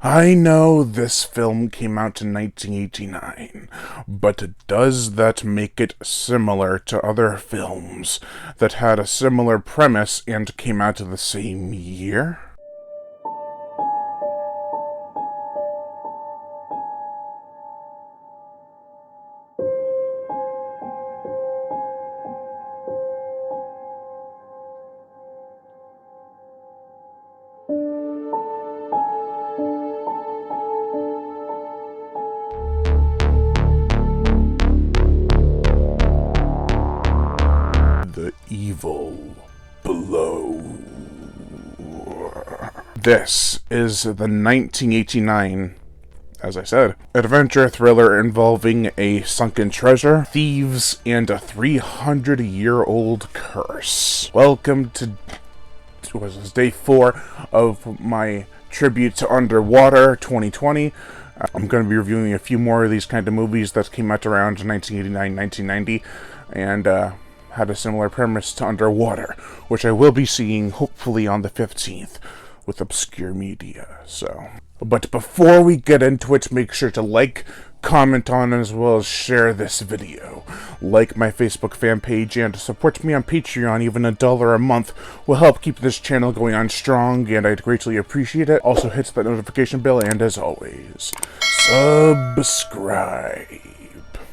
I know this film came out in 1989, but does that make it similar to other films that had a similar premise and came out the same year? The Evil Below. This is the 1989, as I said, adventure thriller involving a sunken treasure, thieves, and a 300-year-old curse. Welcome to day 4 of my tribute to Underwater 2020. I'm going to be reviewing a few more of these kind of movies that came out around 1989, 1990, and had a similar premise to Underwater, which I will be seeing hopefully on the 15th with Obscure Media. But before we get into it, make sure to like, comment on, as well as share this video. Like my Facebook fan page and support me on Patreon. Even $1 a month will help keep this channel going on strong, and I'd greatly appreciate it. Also hit that notification bell, and as always, subscribe.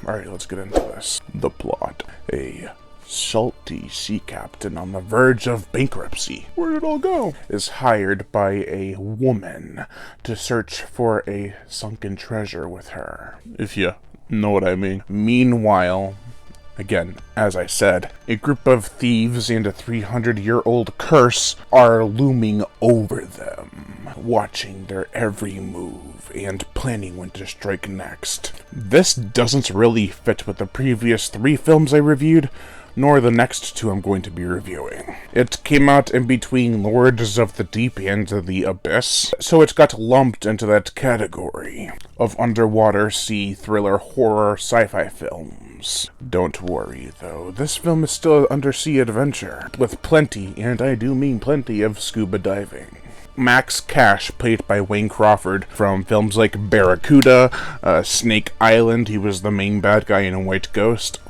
Alright, let's get into this. The plot. A salty sea captain on the verge of bankruptcy, where did it all go, is hired by a woman to search for a sunken treasure with her, if you know what I mean. Meanwhile, again, as I said, a group of thieves and a 300-year-old curse are looming over them, watching their every move and planning when to strike next. This doesn't really fit with the previous 3 films I reviewed, nor the next 2 I'm going to be reviewing. It came out in between Lords of the Deep and The Abyss, so it got lumped into that category of underwater sea thriller horror sci-fi films. Don't worry though, this film is still an undersea adventure, with plenty, and I do mean plenty, of scuba diving. Max Cash, played by Wayne Crawford from films like Barracuda, Snake Island. He was the main bad guy in White Ghost,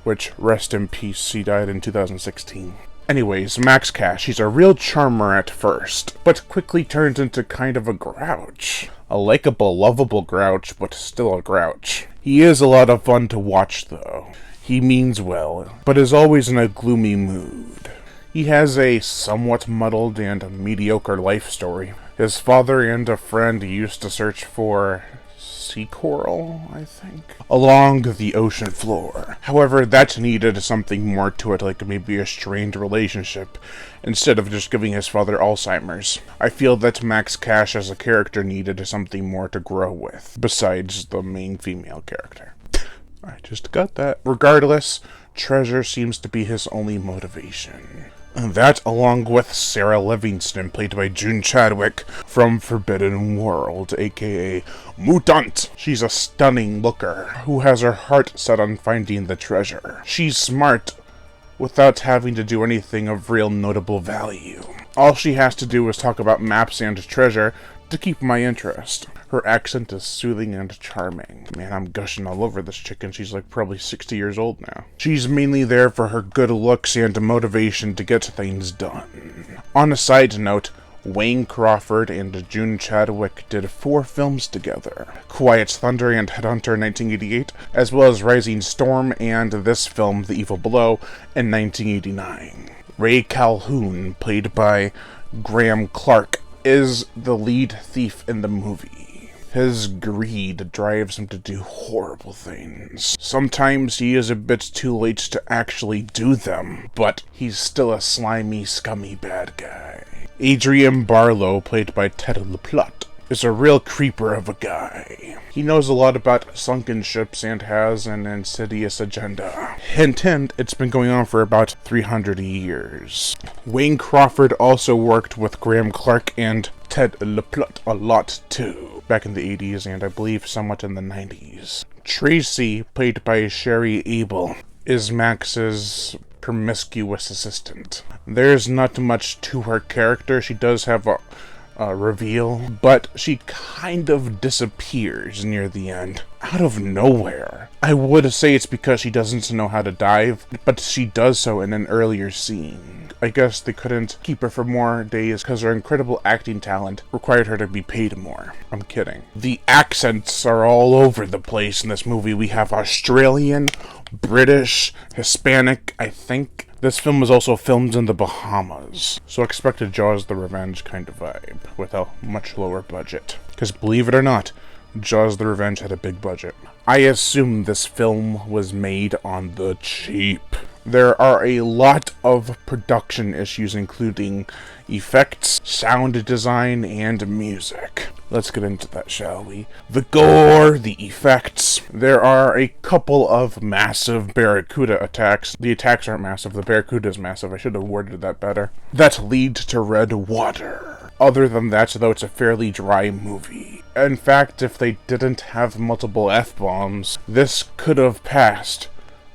which, rest in peace, he died in 2016. Anyways, Max Cash, he's a real charmer at first, but quickly turns into kind of a grouch. A likable, lovable grouch, but still a grouch. He is a lot of fun to watch, though. He means well, but is always in a gloomy mood. He has a somewhat muddled and mediocre life story. His father and a friend used to search for sea coral, I think, along the ocean floor. However, that needed something more to it, like maybe a strained relationship, instead of just giving his father Alzheimer's. I feel that Max Cash as a character needed something more to grow with, besides the main female character. I just got that. Regardless, treasure seems to be his only motivation. That, along with Sarah Livingston, played by June Chadwick from Forbidden World, aka Mutant. She's a stunning looker who has her heart set on finding the treasure. She's smart without having to do anything of real notable value. All she has to do is talk about maps and treasure to keep my interest. Her accent is soothing and charming. Man, I'm gushing all over this chick, and she's like probably 60 years old now. She's mainly there for her good looks and motivation to get things done. On a side note, Wayne Crawford and June Chadwick did 4 films together. Quiet Thunder and Headhunter in 1988, as well as Rising Storm and this film, The Evil Below, in 1989. Ray Calhoun, played by Graham Clark, is the lead thief in the movie. His greed drives him to do horrible things. Sometimes he is a bit too late to actually do them, but he's still a slimy, scummy bad guy. Adrian Barlow, played by Ted LaPlante, is a real creeper of a guy. He knows a lot about sunken ships and has an insidious agenda. Hint hint, it's been going on for about 300 years. Wayne Crawford also worked with Graham Clark and Ted LaPlante a lot too, back in the 80s and I believe somewhat in the 90s. Tracy, played by Sherry Abel, is Max's promiscuous assistant. There's not much to her character. She does have reveal, but she kind of disappears near the end, out of nowhere. I would say it's because she doesn't know how to dive, but she does so in an earlier scene. I guess they couldn't keep her for more days because her incredible acting talent required her to be paid more. I'm kidding. The accents are all over the place in this movie. We have Australian, British, Hispanic, I think. This film was also filmed in the Bahamas, so expect a Jaws the Revenge kind of vibe, with a much lower budget. Because believe it or not, Jaws the Revenge had a big budget. I assume this film was made on the cheap. There are a lot of production issues, including effects, sound design, and music. Let's get into that, shall we? The gore, the effects. There are a couple of massive Barracuda attacks. The attacks aren't massive, the Barracuda is massive. I should have worded that better. That lead to red water. Other than that, though, it's a fairly dry movie. In fact, if they didn't have multiple F-bombs, this could have passed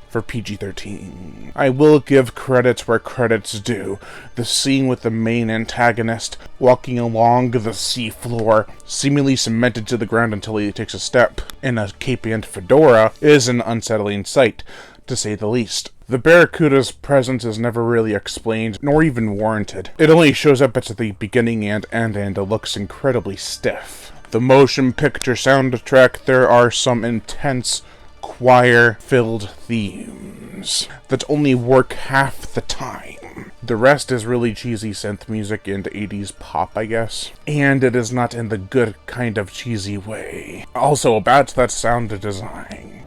for PG-13. I will give credits where credit's due. The scene with the main antagonist walking along the seafloor, seemingly cemented to the ground until he takes a step, in a cape and fedora, is an unsettling sight, to say the least. The Barracuda's presence is never really explained, nor even warranted. It only shows up at the beginning and end, and it looks incredibly stiff. The motion picture soundtrack, there are some intense choir-filled themes that only work half the time. The rest is really cheesy synth music and 80s pop, I guess. And it is not in the good kind of cheesy way. Also, about that sound design.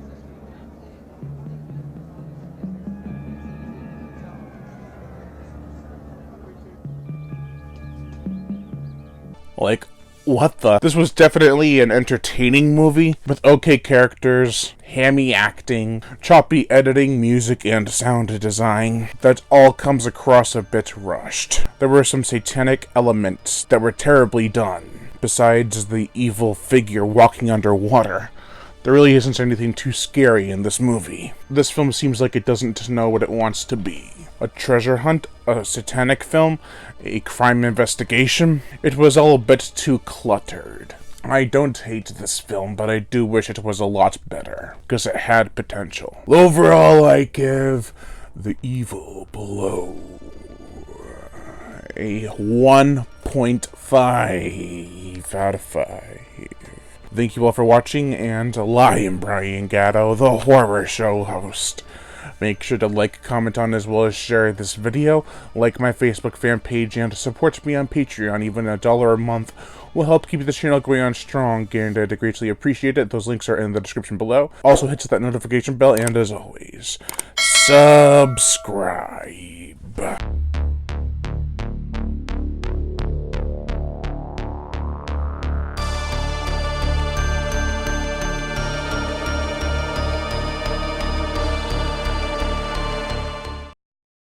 Like, what the? This was definitely an entertaining movie, with okay characters, hammy acting, choppy editing, music, and sound design that all comes across a bit rushed. There were some satanic elements that were terribly done. Besides the evil figure walking underwater, there really isn't anything too scary in this movie. This film seems like it doesn't know what it wants to be. A treasure hunt, a satanic film, a crime investigation. It was all a bit too cluttered. I don't hate this film, but I do wish it was a lot better, because it had potential. Overall, I give The Evil Below a 1.5 out of 5. Thank you all for watching, and I am Brian Gatto, the horror show host. Make sure to like, comment on, as well as share this video, like my Facebook fan page, and support me on Patreon. Even $1 a month will help keep the channel going on strong, and I'd greatly appreciate it. Those links are in the description below. Also hit that notification bell, and as always, subscribe.